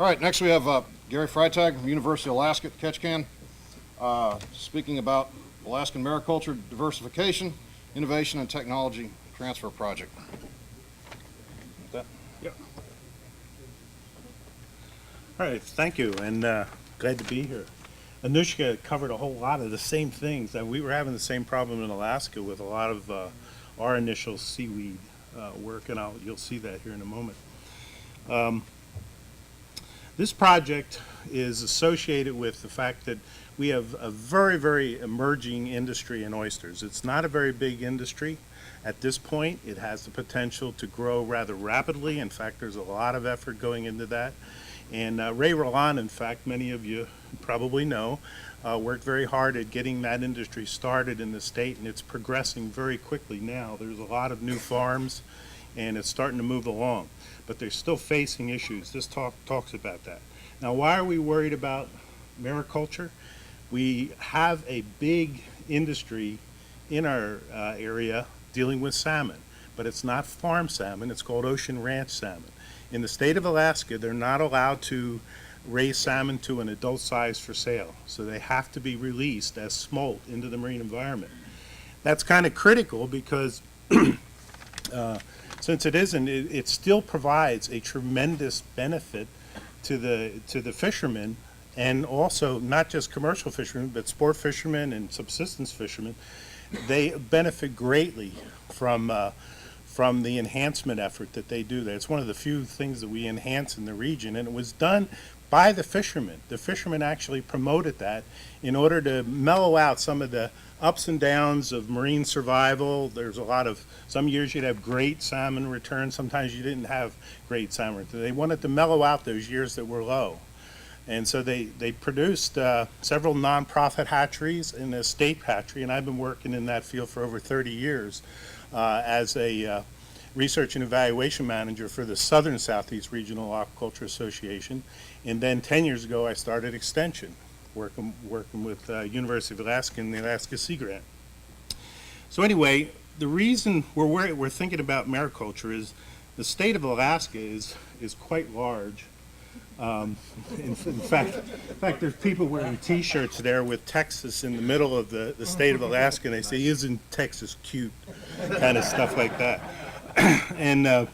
All right, next we have Gary Freitag from University of Alaska-Ketchikan, speaking about Alaskan Mariculture Diversification, Innovation and Technology Transfer Project. Yep. All right, thank you, and glad to be here. Anushka covered a whole lot of the same things. We were having the same problem in Alaska with a lot of our initial seaweed work, and you'll see that here in a moment. This project is associated with the fact that we have a very, very emerging industry in oysters. It's not a very big industry at this point. It has the potential to grow rather rapidly. In fact, there's a lot of effort going into that. And Ray Roland, in fact, many of you probably know, worked very hard at getting that industry started in the state, and it's progressing very quickly now. There's a lot of new farms, and it's starting to move along. But they're still facing issues. This talks about that. Now, why are we worried about mariculture? We have a big industry in our area dealing with salmon, but it's not farm salmon. It's called ocean ranch salmon. In the state of Alaska, they're not allowed to raise salmon to an adult size for sale, so they have to be released as smolt into the marine environment. That's kind of critical because since it isn't, it still provides a tremendous benefit to the fishermen, and also not just commercial fishermen, but sport fishermen and subsistence fishermen. They benefit greatly from the enhancement effort that they do there. It's one of the few things that we enhance in the region, and it was done by the fishermen. The fishermen actually promoted that in order to mellow out some of the ups and downs of marine survival. There's a lot of, some years you'd have great salmon returns, sometimes you didn't have great salmon returns. They wanted to mellow out those years that were low. And so they produced several nonprofit hatcheries and a state hatchery, and I've been working in that field for over 30 years as a research and evaluation manager for the Southern Southeast Regional Aquaculture Association. And then 10 years ago I started Extension, working with University of Alaska and the Alaska Sea Grant. So anyway, the reason we're thinking about mariculture is the state of Alaska is quite large. In fact, there's people wearing T-shirts there with Texas in the middle of the state of Alaska, and they say, "Isn't Texas cute?" kind of stuff like that. And the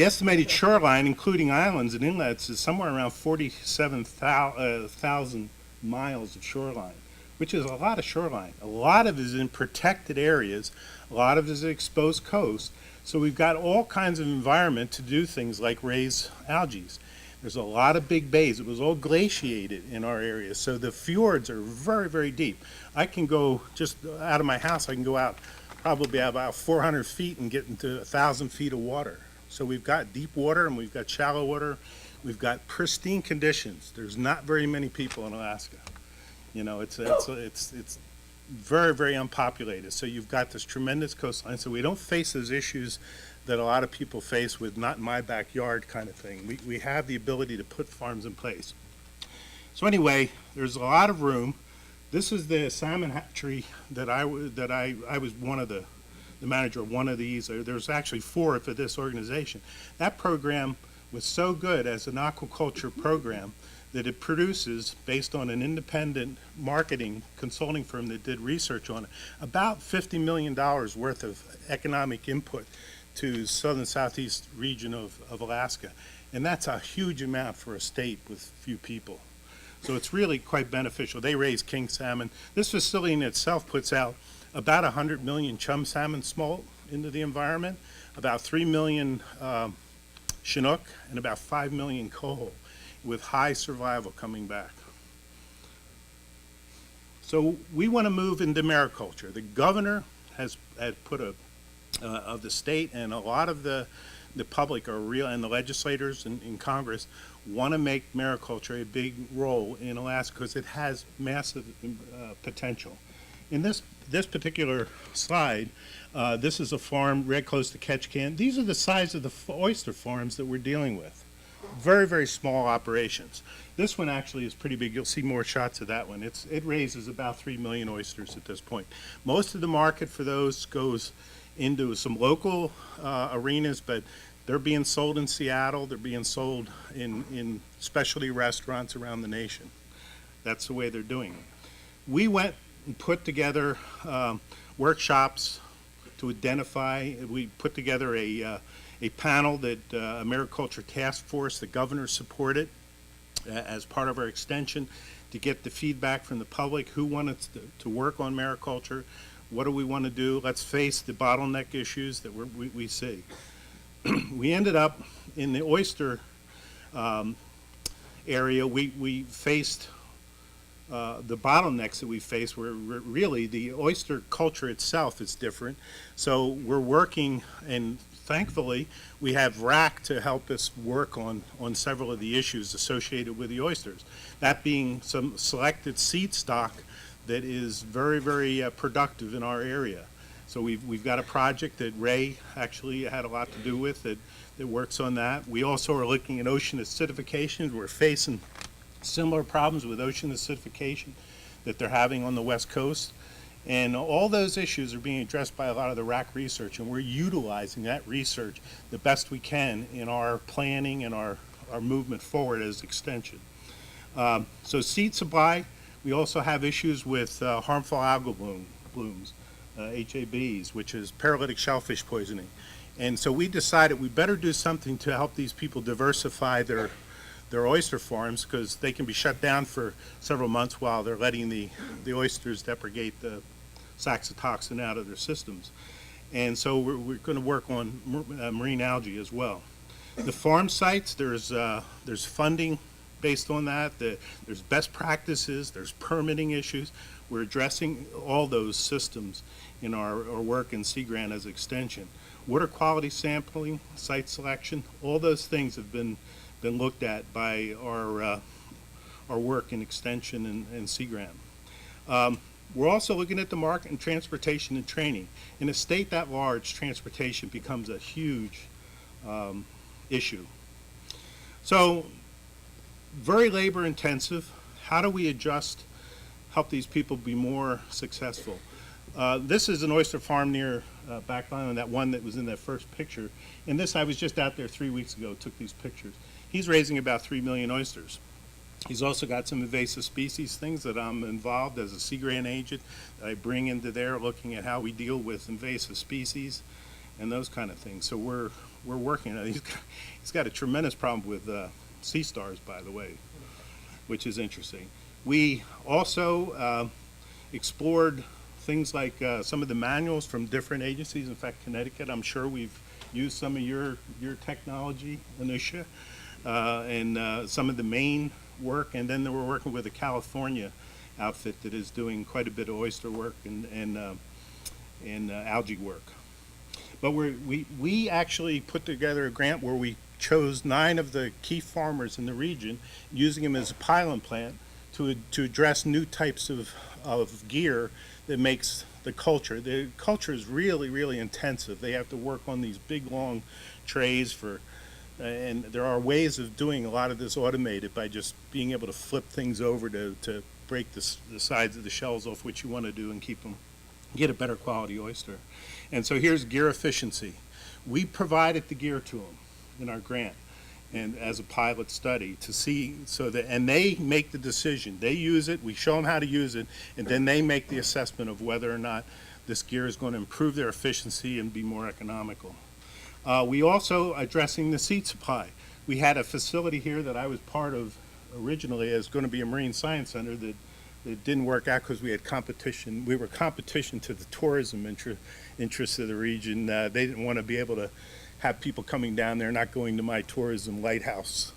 estimated shoreline, including islands and inlets, is somewhere around 47,000 miles of shoreline, which is a lot of shoreline. A lot of it is in protected areas. A lot of it is exposed coast. So we've got all kinds of environment to do things like raise algae. There's a lot of big bays. It was all glaciated in our area, so the fjords are very, very deep. I can go just out of my house, I can go out probably about 400 feet and get into 1,000 feet of water. So we've got deep water and we've got shallow water. We've got pristine conditions. There's not very many people in Alaska. You know, it's very, very unpopulated. So you've got this tremendous coastline, so we don't face those issues that a lot of people face with not in my backyard kind of thing. We have the ability to put farms in place. So anyway, there's a lot of room. This is the Salmon Hatchery that I was one of the manager of one of these. There's actually 4 for this organization. That program was so good as an aquaculture program that it produces, based on an independent marketing consulting firm that did research on it, about $50 million worth of economic input to southern southeast region of Alaska. And that's a huge amount for a state with few people. So it's really quite beneficial. They raise king salmon. This facility in itself puts out about 100 million chum salmon smolt into the environment, about 3 million Chinook, and about 5 million coho, with high survival coming back. So we want to move into mariculture. The governor had put of the state, and a lot of the public are real, and the legislators in Congress want to make mariculture a big role in Alaska because it has massive potential. In this particular slide, this is a farm right close to Ketchikan. These are the size of the oyster farms that we're dealing with. Very, very small operations. This one actually is pretty big. You'll see more shots of that one. It raises about 3 million oysters at this point. Most of the market for those goes into some local arenas, but They're being sold in Seattle. They're being sold in specialty restaurants around the nation. That's the way they're doing it. We went and put together workshops to identify. We put together a panel that a Mariculture task force, the governor supported as part of our extension to get the feedback from the public, who wanted to work on mariculture, what do we want to do, let's face the bottleneck issues that we see. We ended up in the oyster area, we faced the bottlenecks that we face were really the oyster culture itself is different. So we're working, and thankfully we have RAC to help us work on several of the issues associated with the oysters. That being some selected seed stock that is very, very productive in our area. So we've got a project that Ray actually had a lot to do with that works on that. We also are looking at ocean acidification. We're facing similar problems with ocean acidification that they're having on the West Coast. And all those issues are being addressed by a lot of the RAC research, and we're utilizing that research the best we can in our planning and our movement forward as extension. So seed supply, we also have issues with harmful algal blooms, HABs, which is paralytic shellfish poisoning. And so we decided we better do something to help these people diversify their oyster farms, because they can be shut down for several months while they're letting the oysters deprecate the saxitoxin out of their systems. And so we're going to work on marine algae as well. The farm sites, there's funding based on that. There's best practices, there's permitting issues. We're addressing all those systems in our work in Sea Grant as extension. Water quality sampling, site selection, all those things have been looked at by our work in extension and Sea Grant. We're also looking at the market and transportation and training. In a state that large, transportation becomes a huge issue. So, very labor intensive. How do we adjust, help these people be more successful? This is an oyster farm near Back Island, that one that was in that first picture. And this, I was just out there 3 weeks ago, took these pictures. He's raising about 3 million oysters. He's also got some invasive species, things that I'm involved as a Sea Grant agent that I bring into there, looking at how we deal with invasive species and those kind of things. So we're working. He's got a tremendous problem with sea stars, by the way, which is interesting. We also explored things like some of the manuals from different agencies. In fact, Connecticut, I'm sure we've used some of your technology, Anusha, and some of the Maine work, and then we're working with a California outfit that is doing quite a bit of oyster work and algae work. But we actually put together a grant where we chose 9 of the key farmers in the region, using them as a pilot plant to address new types of gear that makes the culture. The culture is really, really intensive. They have to work on these big, long trays and there are ways of doing a lot of this automated by just being able to flip things over to break the sides of the shells off, which you want to do, and get a better quality oyster. And so here's gear efficiency. We provided the gear to them in our grant and as a pilot study to see, and they make the decision. They use it, we show them how to use it, and then they make the assessment of whether or not this gear is going to improve their efficiency and be more economical. We also addressing the seed supply. We had a facility here that I was part of originally as going to be a marine science center that didn't work out because we had competition. We were competition to the tourism interests of the region. They didn't want to be able to have people coming down there not going to my tourism lighthouse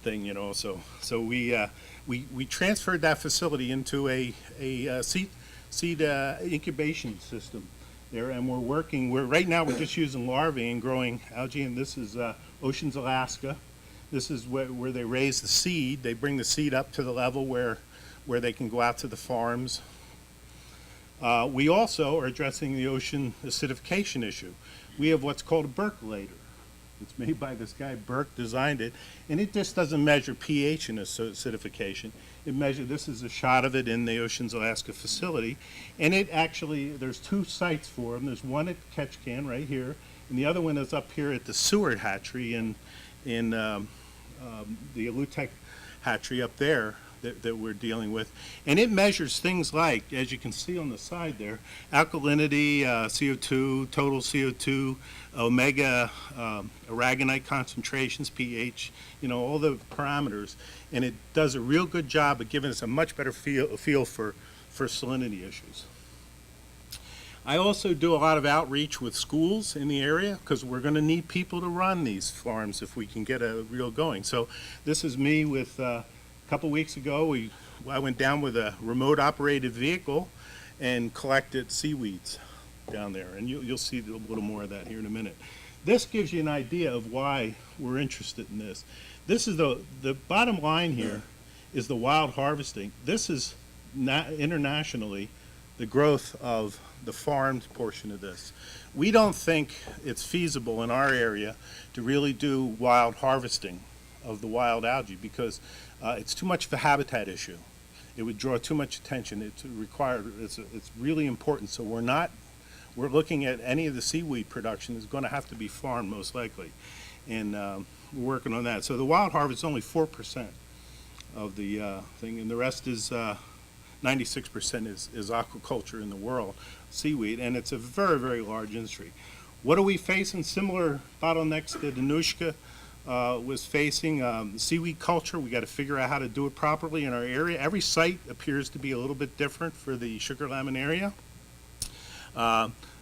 thing, you know. So we transferred that facility into a seed incubation system there, and right now we're just using larvae and growing algae, and this is Oceans, Alaska. This is where they raise the seed. They bring the seed up to the level where they can go out to the farms. We also are addressing the ocean acidification issue. We have what's called a percolator. It's made by this guy, Burke designed it, and it just doesn't measure pH in acidification. This is a shot of it in the Oceans, Alaska facility, and it actually, there's 2 sites for them. There's one at Ketchikan right here, and the other one is up here at the Seward Hatchery in the Alutech hatchery up there that we're dealing with. And it measures things like, as you can see on the side there, alkalinity, CO2, total CO2, omega aragonite concentrations, pH, all the parameters. And it does a real good job of giving us a much better feel for salinity issues. I also do a lot of outreach with schools in the area because we're going to need people to run these farms if we can get a real going. So this is me with, a couple weeks ago, I went down with a remote operated vehicle and collected seaweeds down there. And you'll see a little more of that here in a minute. This gives you an idea of why we're interested in this. This is the bottom line here is the wild harvesting. This is internationally the growth of the farmed portion of this. We don't think it's feasible in our area to really do wild harvesting of the wild algae because it's too much of a habitat issue. It would draw too much attention. It's really important. So we're looking at any of the seaweed production is going to have to be farmed most likely, and we're working on that. So the wild harvest is only 4% of the thing, and the rest is 96% is aquaculture in the world, seaweed, and it's a very, very large industry. What are we facing? Similar bottlenecks that Anushka was facing. Seaweed culture, we got to figure out how to do it properly in our area. Every site appears to be a little bit different for the sugar lemon area.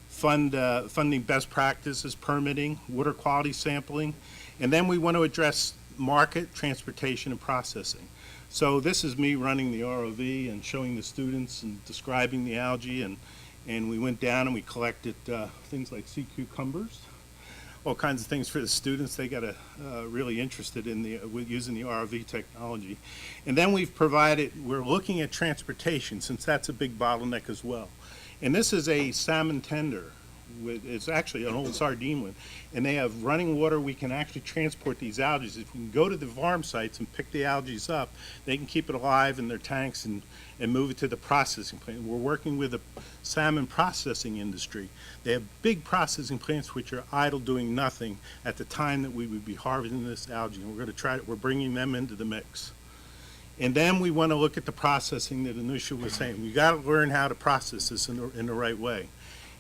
Funding best practices, permitting, water quality sampling, and then we want to address market, transportation, and processing. So this is me running the ROV and showing the students and describing the algae, and we went down and we collected things like sea cucumbers, all kinds of things for the students. They got really interested in using the ROV technology. And then we're looking at transportation since that's a big bottleneck as well. And this is a salmon tender. It's actually an old sardine one, and they have running water. We can actually transport these algae. If we can go to the farm sites and pick the algae up, they can keep it alive in their tanks and move it to the processing plant. We're working with the salmon processing industry. They have big processing plants which are idle doing nothing at the time that we would be harvesting this algae, and we're bringing them into the mix. And then we want to look at the processing that Anusha was saying. We got to learn how to process this in the right way.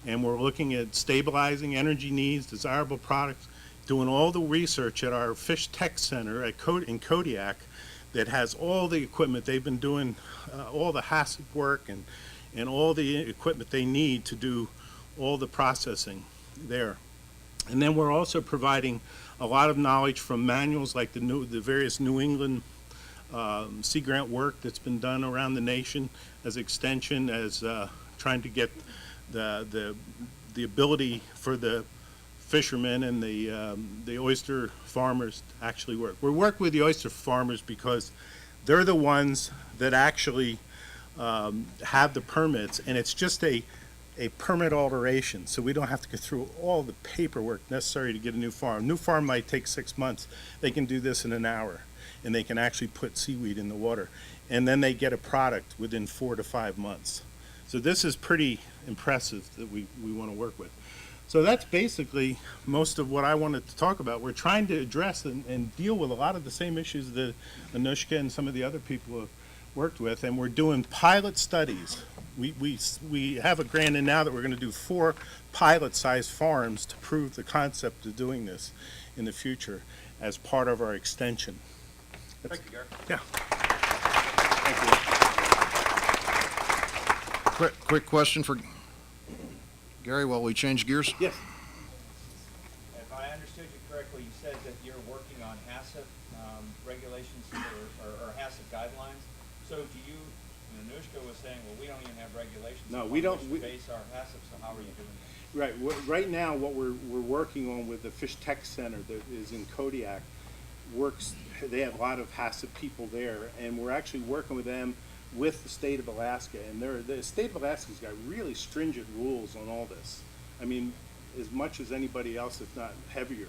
And we're looking at stabilizing energy needs, desirable products, doing all the research at our Fish Tech Center in Kodiak that has all the equipment. They've been doing all the HACCP work and all the equipment they need to do all the processing there. And then we're also providing a lot of knowledge from manuals like the various New England Sea Grant work that's been done around the nation as extension, as trying to get the ability for the fishermen and the oyster farmers to actually work. We work with the oyster farmers because they're the ones that actually have the permits, and it's just a permit alteration, so we don't have to go through all the paperwork necessary to get a new farm. A new farm might take 6 months. They can do this in an hour, and they can actually put seaweed in the water, and then they get a product within 4 to 5 months. So this is pretty impressive that we want to work with. So that's basically most of what I wanted to talk about. We're trying to address and deal with a lot of the same issues that Anushka and some of the other people have worked with, and we're doing pilot studies. We have a grant in now that we're going to do 4 pilot-sized farms to prove the concept of doing this in the future as part of our extension. Thank you, Gary. Yeah. Thank you. Quick question for Gary while we change gears. Yes. If I understood you correctly, you said that you're working on HACCP regulations or HACCP guidelines. So do you, Anushka was saying, well, we don't even have regulations. No, on we don't. which to base our HACCP, so how are you doing that? Right. Right now, what we're working on with the Fish Tech Center that is in Kodiak they have a lot of HACCP people there, and we're actually working with them with the state of Alaska, and the state of Alaska's got really stringent rules on all this. I mean, as much as anybody else, if not heavier.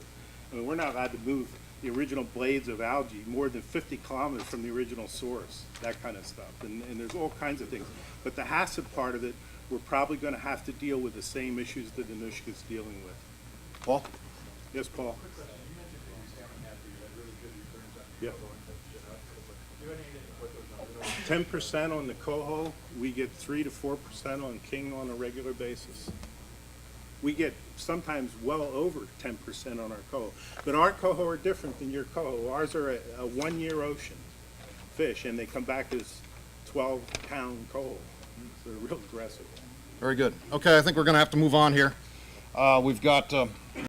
I mean, we're not allowed to move the original blades of algae more than 50 kilometers from the original source, that kind of stuff. And there's all kinds of things. But the HACCP part of it, we're probably going to have to deal with the same issues that Anushka's dealing with. Paul? Yes, Paul? Yeah. 10% on the coho, we get 3 to 4% on king on a regular basis. We get sometimes well over 10% on our coho. But our coho are different than your coho. Ours are a 1-year ocean fish, and they come back as 12-pound coho. So they're real aggressive. Very good. Okay, I think we're going to have to move on here. We've got